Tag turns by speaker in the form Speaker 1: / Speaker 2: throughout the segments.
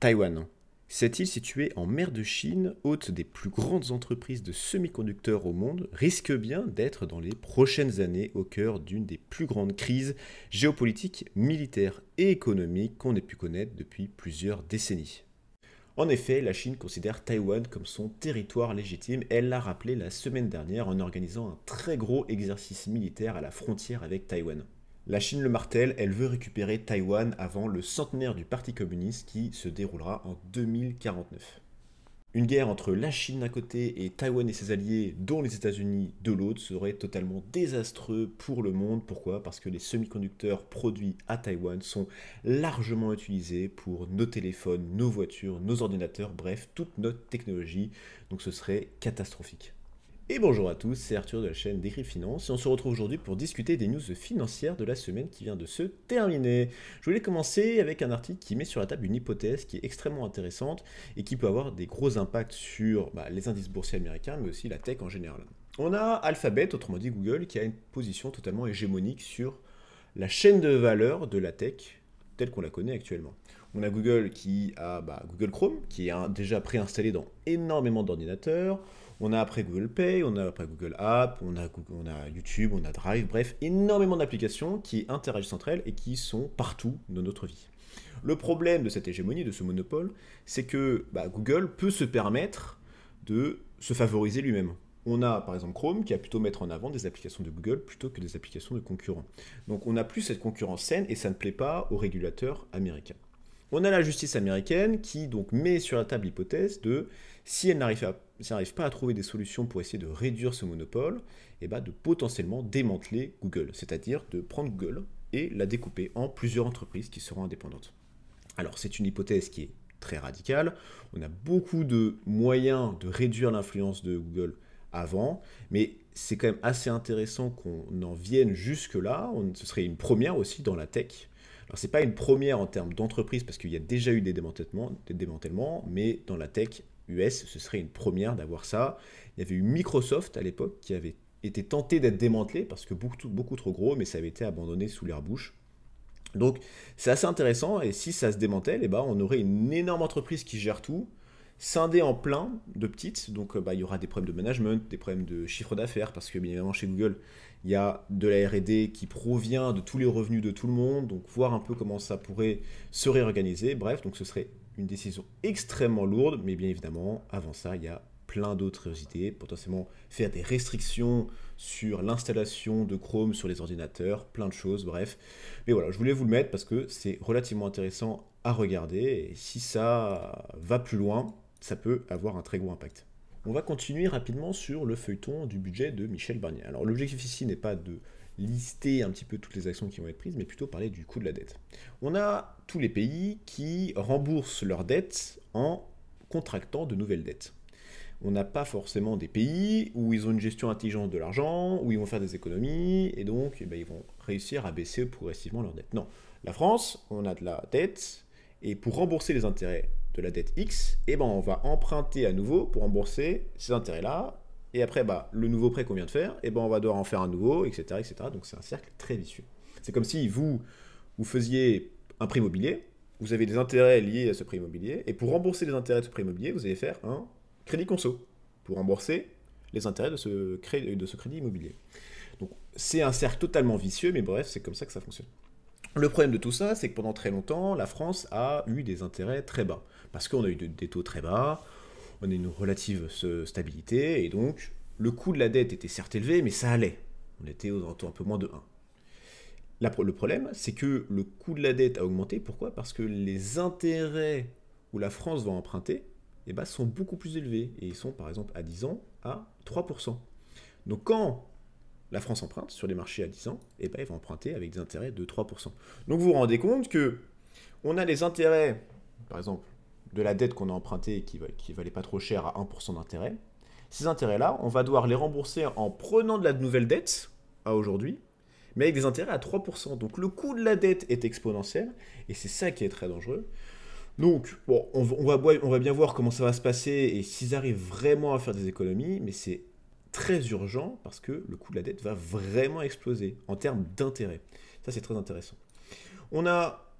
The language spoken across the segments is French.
Speaker 1: Taïwan. Cette île située en mer de Chine, hôte des plus grandes entreprises de semi-conducteurs au monde, risque bien d'être dans les prochaines années au cœur d'une des plus grandes crises géopolitiques, militaires et économiques qu'on ait pu connaître depuis plusieurs décennies. En effet, la Chine considère Taïwan comme son territoire légitime. Elle l'a rappelé la semaine dernière en organisant un très gros exercice militaire à la frontière avec Taïwan. La Chine le martèle, elle veut récupérer Taïwan avant le centenaire du Parti communiste qui se déroulera en 2049. Une guerre entre la Chine d'un côté et Taïwan et ses alliés, dont les États-Unis de l'autre, serait totalement désastreux pour le monde. Pourquoi? Parce que les semi-conducteurs produits à Taïwan sont largement utilisés pour nos téléphones, nos voitures, nos ordinateurs, bref, toute notre technologie. Donc ce serait catastrophique. Et bonjour à tous, c'est Arthur de la chaîne Décrypte Finance et on se retrouve aujourd'hui pour discuter des news financières de la semaine qui vient de se terminer. Je voulais commencer avec un article qui met sur la table une hypothèse qui est extrêmement intéressante et qui peut avoir des gros impacts sur les indices boursiers américains mais aussi la tech en général. On a Alphabet, autrement dit Google, qui a une position totalement hégémonique sur la chaîne de valeur de la tech telle qu'on la connaît actuellement. On a Google qui a Google Chrome, qui est déjà préinstallé dans énormément d'ordinateurs. On a après Google Pay, on a après Google App, on a YouTube, on a Drive, bref, énormément d'applications qui interagissent entre elles et qui sont partout dans notre vie. Le problème de cette hégémonie, de ce monopole, c'est que Google peut se permettre de se favoriser lui-même. On a par exemple Chrome qui va plutôt mettre en avant des applications de Google plutôt que des applications de concurrents. Donc on n'a plus cette concurrence saine et ça ne plaît pas aux régulateurs américains. On a la justice américaine qui donc met sur la table l'hypothèse de, si elle n'arrive pas à trouver des solutions pour essayer de réduire ce monopole, de potentiellement démanteler Google, c'est-à-dire de prendre Google et la découper en plusieurs entreprises qui seront indépendantes. Alors c'est une hypothèse qui est très radicale, on a beaucoup de moyens de réduire l'influence de Google avant, mais c'est quand même assez intéressant qu'on en vienne jusque-là, ce serait une première aussi dans la tech. Alors, ce n'est pas une première en termes d'entreprise parce qu'il y a déjà eu des démantèlements, mais dans la tech US, ce serait une première d'avoir ça. Il y avait eu Microsoft à l'époque qui avait été tenté d'être démantelé parce que beaucoup trop gros, mais ça avait été abandonné sous leur bouche. Donc, c'est assez intéressant et si ça se démantèle, on aurait une énorme entreprise qui gère tout, scindée en plein de petites. Donc, il y aura des problèmes de management, des problèmes de chiffre d'affaires parce que bien évidemment chez Google, il y a de la R&D qui provient de tous les revenus de tout le monde, donc voir un peu comment ça pourrait se réorganiser. Bref, donc ce serait une décision extrêmement lourde, mais bien évidemment, avant ça, il y a plein d'autres idées, potentiellement faire des restrictions sur l'installation de Chrome sur les ordinateurs, plein de choses, bref. Mais voilà, je voulais vous le mettre parce que c'est relativement intéressant à regarder, et si ça va plus loin, ça peut avoir un très gros impact. On va continuer rapidement sur le feuilleton du budget de Michel Barnier. Alors l'objectif ici n'est pas de lister un petit peu toutes les actions qui vont être prises, mais plutôt parler du coût de la dette. On a tous les pays qui remboursent leurs dettes en contractant de nouvelles dettes. On n'a pas forcément des pays où ils ont une gestion intelligente de l'argent, où ils vont faire des économies, et donc ils vont réussir à baisser progressivement leurs dettes. Non, la France, on a de la dette, et pour rembourser les intérêts de la dette X, on va emprunter à nouveau pour rembourser ces intérêts-là. Et après, le nouveau prêt qu'on vient de faire, on va devoir en faire un nouveau, etc. etc. Donc c'est un cercle très vicieux. C'est comme si vous faisiez un prêt immobilier, vous avez des intérêts liés à ce prêt immobilier, et pour rembourser les intérêts de ce prêt immobilier, vous allez faire un crédit conso pour rembourser les intérêts de ce crédit immobilier. Donc c'est un cercle totalement vicieux, mais bref, c'est comme ça que ça fonctionne. Le problème de tout ça, c'est que pendant très longtemps, la France a eu des intérêts très bas. Parce qu'on a eu des taux très bas, on a une relative stabilité, et donc le coût de la dette était certes élevé, mais ça allait. On était aux alentours un peu moins de 1. Le problème, c'est que le coût de la dette a augmenté. Pourquoi? Parce que les intérêts où la France va emprunter sont beaucoup plus élevés. Et ils sont par exemple à 10 ans à 3%. Donc quand la France emprunte sur les marchés à 10 ans, ils vont emprunter avec des intérêts de 3%. Donc vous vous rendez compte que on a les intérêts, par exemple, de la dette qu'on a empruntée qui valait pas trop cher à 1% d'intérêt. Ces intérêts-là, on va devoir les rembourser en prenant de la nouvelle dette à aujourd'hui, mais avec des intérêts à 3%. Donc le coût de la dette est exponentiel, et c'est ça qui est très dangereux. Donc, on va bien voir comment ça va se passer, et s'ils arrivent vraiment à faire des économies, mais c'est très urgent parce que le coût de la dette va vraiment exploser en termes d'intérêt. Ça, c'est très intéressant. On a,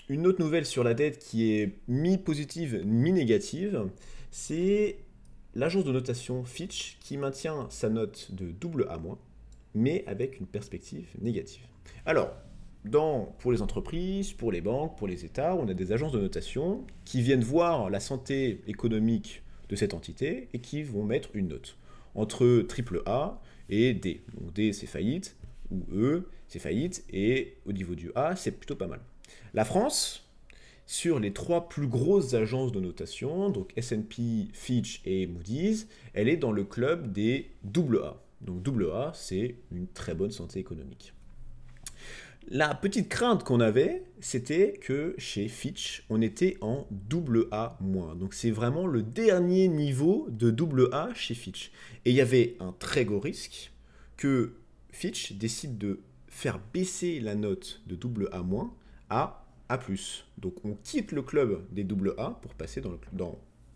Speaker 1: une autre nouvelle sur la dette qui est mi-positive, mi-négative, c'est l'agence de notation Fitch qui maintient sa note de AA-, mais avec une perspective négative. Alors, pour les entreprises, pour les banques, pour les États, on a des agences de notation qui viennent voir la santé économique de cette entité et qui vont mettre une note entre AAA et D. Donc D, c'est faillite, ou E, c'est faillite, et au niveau du A, c'est plutôt pas mal. La France, sur les 3 plus grosses agences de notation, donc S&P, Fitch et Moody's, elle est dans le club des AA. Donc AA, c'est une très bonne santé économique. La petite crainte qu'on avait, c'était que chez Fitch, on était en AA-. Donc c'est vraiment le dernier niveau de AA chez Fitch. Et il y avait un très gros risque que Fitch décide de faire baisser la note de AA- à A+. Donc on quitte le club des AA pour passer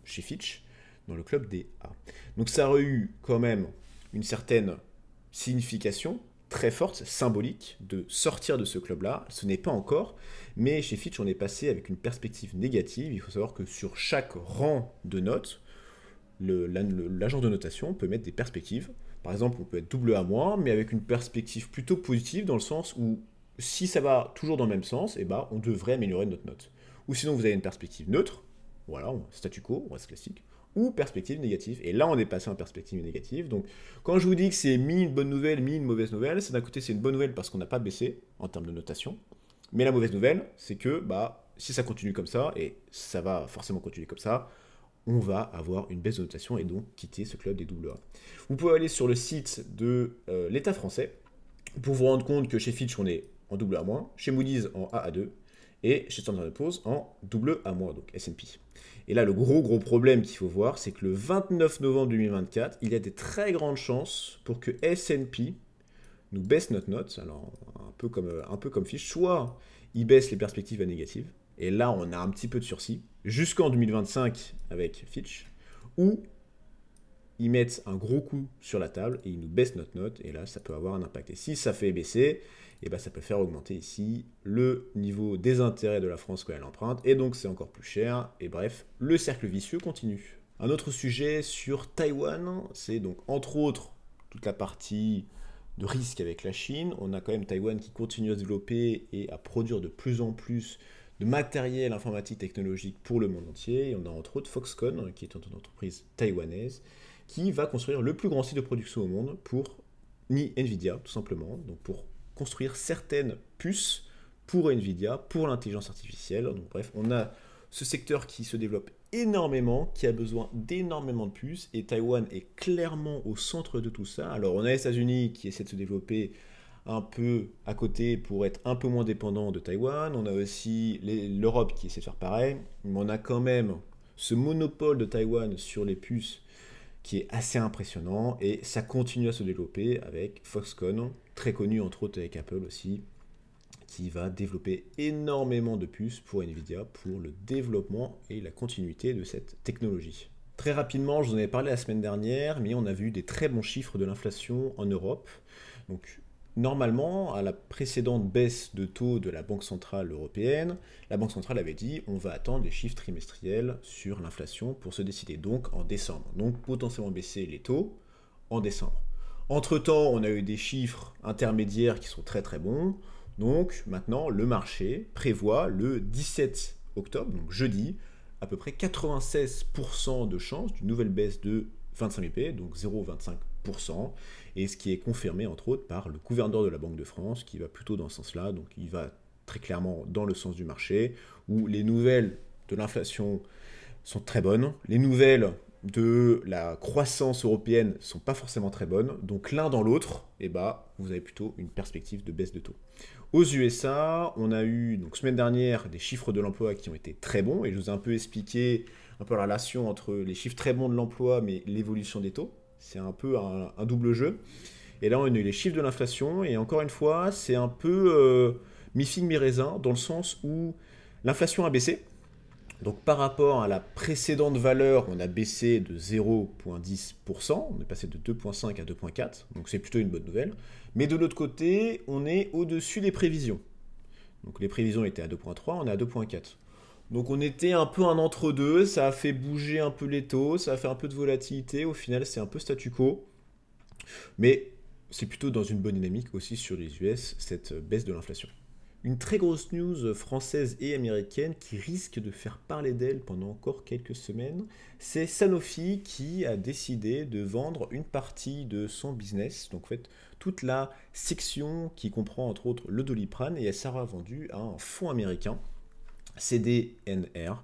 Speaker 1: chez Fitch dans le club des A. Donc ça aurait eu quand même une certaine signification très forte, symbolique, de sortir de ce club-là. Ce n'est pas encore, mais chez Fitch, on est passé avec une perspective négative. Il faut savoir que sur chaque rang de notes, l'agence de notation peut mettre des perspectives. Par exemple, on peut être AA-, mais avec une perspective plutôt positive, dans le sens où si ça va toujours dans le même sens, eh ben, on devrait améliorer notre note. Ou sinon, vous avez une perspective neutre, voilà, statu quo, on reste classique, ou perspective négative. Et là, on est passé en perspective négative. Donc, quand je vous dis que c'est mi une bonne nouvelle, mi une mauvaise nouvelle, c'est d'un côté, c'est une bonne nouvelle parce qu'on n'a pas baissé en termes de notation. Mais la mauvaise nouvelle, c'est que si ça continue comme ça, et ça va forcément continuer comme ça, on va avoir une baisse de notation et donc quitter ce club des AA. Vous pouvez aller sur le site de l'État français pour vous rendre compte que chez Fitch, on est en AA-, chez Moody's en AA2, et chez Standard & Poor's en AA-, donc S&P. Et là, le gros problème qu'il faut voir, c'est que le 29 novembre 2024, il y a des très grandes chances pour que S&P nous baisse notre note, alors un peu comme Fitch, soit il baisse les perspectives à négatives, et là on a un petit peu de sursis, jusqu'en 2025 avec Fitch, ou ils mettent un gros coup sur la table et ils nous baissent notre note, et là ça peut avoir un impact. Et si ça fait baisser, et ben ça peut faire augmenter ici le niveau des intérêts de la France quand elle emprunte, et donc c'est encore plus cher, et bref, le cercle vicieux continue. Un autre sujet sur Taïwan, c'est donc entre autres toute la partie de risque avec la Chine. On a quand même Taïwan qui continue à se développer et à produire de plus en plus de matériel informatique technologique pour le monde entier. Et on a entre autres Foxconn, qui est une entreprise taïwanaise, qui va construire le plus grand site de production au monde pour Nvidia, tout simplement, donc pour construire certaines puces pour Nvidia, pour l'intelligence artificielle. Donc bref, on a ce secteur qui se développe énormément, qui a besoin d'énormément de puces, et Taïwan est clairement au centre de tout ça. Alors on a les États-Unis qui essaient de se développer un peu à côté pour être un peu moins dépendant de Taïwan, on a aussi l'Europe qui essaie de faire pareil, mais on a quand même ce monopole de Taïwan sur les puces qui est assez impressionnant, et ça continue à se développer avec Foxconn, très connu entre autres avec Apple aussi, qui va développer énormément de puces pour Nvidia pour le développement et la continuité de cette technologie. Très rapidement, je vous en avais parlé la semaine dernière, mais on a vu des très bons chiffres de l'inflation en Europe. Donc normalement, à la précédente baisse de taux de la Banque Centrale Européenne, la Banque Centrale avait dit on va attendre les chiffres trimestriels sur l'inflation pour se décider, donc en décembre. Donc potentiellement baisser les taux en décembre. Entre-temps, on a eu des chiffres intermédiaires qui sont très très bons. Donc maintenant, le marché prévoit le 17 octobre, donc jeudi, à peu près 96% de chance d'une nouvelle baisse de 25 BP, donc 0,25%, et ce qui est confirmé entre autres par le gouverneur de la Banque de France, qui va plutôt dans ce sens-là, donc il va très clairement dans le sens du marché, où les nouvelles de l'inflation sont très bonnes, les nouvelles de la croissance européenne ne sont pas forcément très bonnes, donc l'un dans l'autre, eh ben, vous avez plutôt une perspective de baisse de taux. Aux USA, on a eu, donc semaine dernière, des chiffres de l'emploi qui ont été très bons, et je vous ai un peu expliqué un peu la relation entre les chiffres très bons de l'emploi, mais l'évolution des taux. C'est un peu un double jeu. Et là, on a eu les chiffres de l'inflation, et encore une fois, c'est un peu mi-figue, mi-raisin, dans le sens où l'inflation a baissé. Donc par rapport à la précédente valeur, on a baissé de 0,10%, on est passé de 2,5 à 2,4, donc c'est plutôt une bonne nouvelle. Mais de l'autre côté, on est au-dessus des prévisions. Donc les prévisions étaient à 2,3, on est à 2,4. Donc on était un peu un entre-deux, ça a fait bouger un peu les taux, ça a fait un peu de volatilité, au final c'est un peu statu quo. Mais c'est plutôt dans une bonne dynamique aussi sur les US, cette baisse de l'inflation. Une très grosse news française et américaine qui risque de faire parler d'elle pendant encore quelques semaines, c'est Sanofi qui a décidé de vendre une partie de son business, donc en fait toute la section qui comprend entre autres le Doliprane, et elle sera vendue à un fonds américain, CDNR.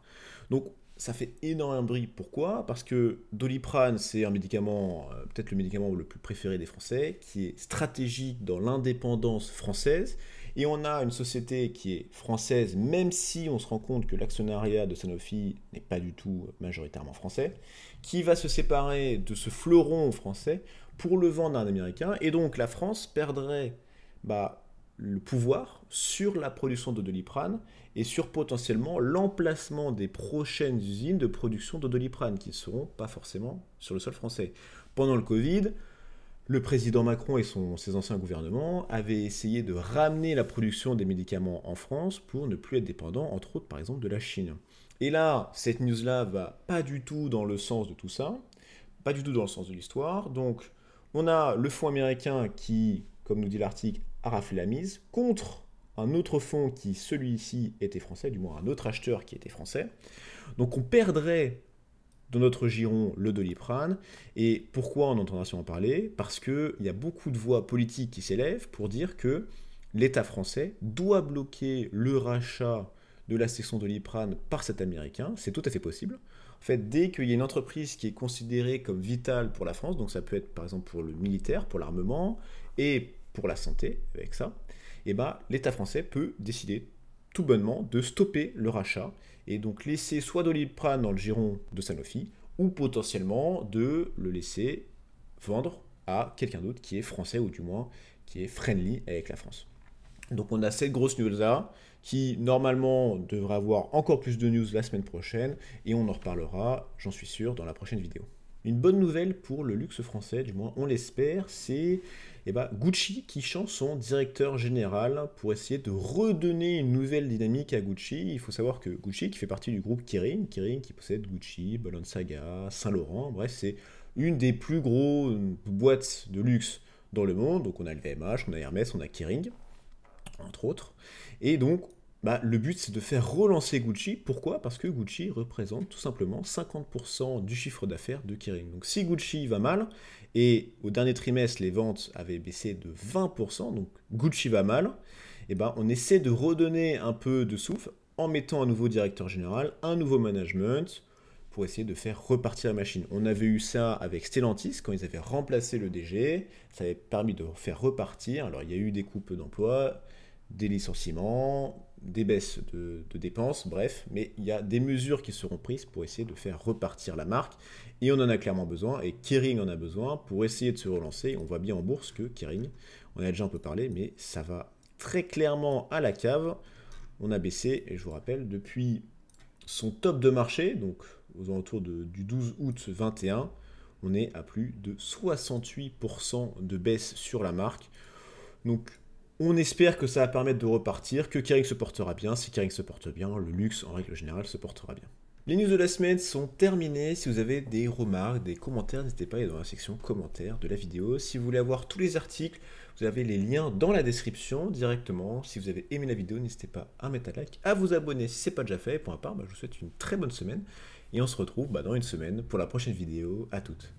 Speaker 1: Donc ça fait énormément de bruit. Pourquoi? Parce que Doliprane, c'est un médicament, peut-être le médicament le plus préféré des Français, qui est stratégique dans l'indépendance française. Et on a une société qui est française, même si on se rend compte que l'actionnariat de Sanofi n'est pas du tout majoritairement français, qui va se séparer de ce fleuron français pour le vendre à un Américain. Et donc la France perdrait le pouvoir sur la production de Doliprane et sur potentiellement l'emplacement des prochaines usines de production de Doliprane qui ne seront pas forcément sur le sol français. Pendant le Covid, le président Macron et ses anciens gouvernements avaient essayé de ramener la production des médicaments en France pour ne plus être dépendant, entre autres, par exemple, de la Chine. Et là, cette news-là va pas du tout dans le sens de tout ça, pas du tout dans le sens de l'histoire. Donc, on a le fonds américain qui, comme nous dit l'article, a raflé la mise contre un autre fonds qui, celui-ci, était français, du moins un autre acheteur qui était français. Donc, on perdrait dans notre giron le Doliprane. Et pourquoi on entendra sûrement parler? Parce qu'il y a beaucoup de voix politiques qui s'élèvent pour dire que l'État français doit bloquer le rachat de la section Doliprane par cet Américain. C'est tout à fait possible. En fait, dès qu'il y a une entreprise qui est considérée comme vitale pour la France, donc ça peut être par exemple pour le militaire, pour l'armement et pour la santé, avec ça, et l'État français peut décider tout bonnement de stopper le rachat et donc laisser soit Doliprane dans le giron de Sanofi ou potentiellement de le laisser vendre à quelqu'un d'autre qui est français ou du moins qui est friendly avec la France. Donc on a cette grosse news-là qui normalement devrait avoir encore plus de news la semaine prochaine et on en reparlera, j'en suis sûr, dans la prochaine vidéo. Une bonne nouvelle pour le luxe français, du moins on l'espère, c'est Gucci qui change son directeur général pour essayer de redonner une nouvelle dynamique à Gucci. Il faut savoir que Gucci, qui fait partie du groupe Kering qui possède Gucci, Balenciaga, Saint-Laurent, bref, c'est une des plus grosses boîtes de luxe dans le monde. Donc on a LVMH, on a Hermès, on a Kering, entre autres. Et donc le but, c'est de faire relancer Gucci. Pourquoi? Parce que Gucci représente tout simplement 50% du chiffre d'affaires de Kering. Donc si Gucci va mal, et au dernier trimestre, les ventes avaient baissé de 20%, donc Gucci va mal, on essaie de redonner un peu de souffle en mettant un nouveau directeur général, un nouveau management, pour essayer de faire repartir la machine. On avait eu ça avec Stellantis, quand ils avaient remplacé le DG, ça avait permis de faire repartir. Alors il y a eu des coupes d'emplois, des licenciements, des baisses de dépenses, bref, mais il y a des mesures qui seront prises pour essayer de faire repartir la marque, et on en a clairement besoin, et Kering en a besoin pour essayer de se relancer. On voit bien en bourse que Kering, on a déjà un peu parlé, mais ça va très clairement à la cave. On a baissé, et je vous rappelle, depuis son top de marché, donc aux alentours du 12 août 21, on est à plus de 68% de baisse sur la marque. Donc on espère que ça va permettre de repartir, que Kering se portera bien. Si Kering se porte bien, le luxe, en règle générale, se portera bien. Les news de la semaine sont terminées. Si vous avez des remarques, des commentaires, n'hésitez pas à aller dans la section commentaires de la vidéo. Si vous voulez avoir tous les articles, vous avez les liens dans la description directement. Si vous avez aimé la vidéo, n'hésitez pas à mettre un like, à vous abonner si ce n'est pas déjà fait. Et pour ma part, je vous souhaite une très bonne semaine. Et on se retrouve dans une semaine pour la prochaine vidéo. À toutes.